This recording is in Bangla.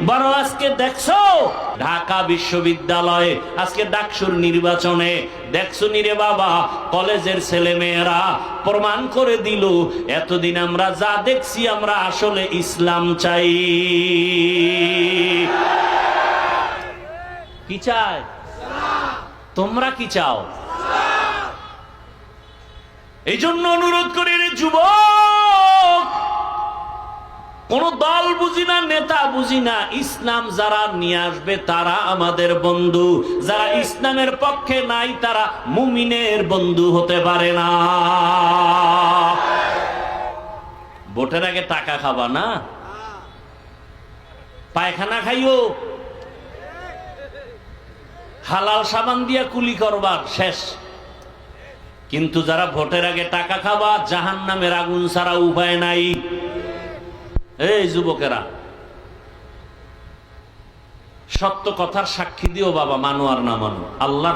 বড় আজকে দেখছো ঢাকা বিশ্ববিদ্যালয়ে আজকে ডাকসুর নির্বাচনে দেখছো নিরে বাবা, কলেজের ছেলে মেয়েরা প্রমাণ করে দিল এতদিন আমরা যা দেখছি আমরা আসলে ইসলাম চাই। কি চাই? তোমরা কি চাও? এই জন্য অনুরোধ করি রে যুবক, কোন দল বুঝি না, নেতা বুঝি না, ইসলাম যারা নিয়ে আসবে তারা আমাদের বন্ধু, যারা ইসলামের পক্ষে নাই তারা মুমিনের বন্ধু হতে পারে না। ভোটের আগে টাকা খাবা না, পায়খানা খাইও, হালাল সাবান দিয়া কুলি করবার শেষ। কিন্তু যারা ভোটের আগে টাকা খাবা, জাহান্নামের আগুন ছাড়া উপায় নাই। এই যুবকেরা, সত্য কথার সাক্ষী দিও বাবা, মানো আর না মানো, আল্লাহ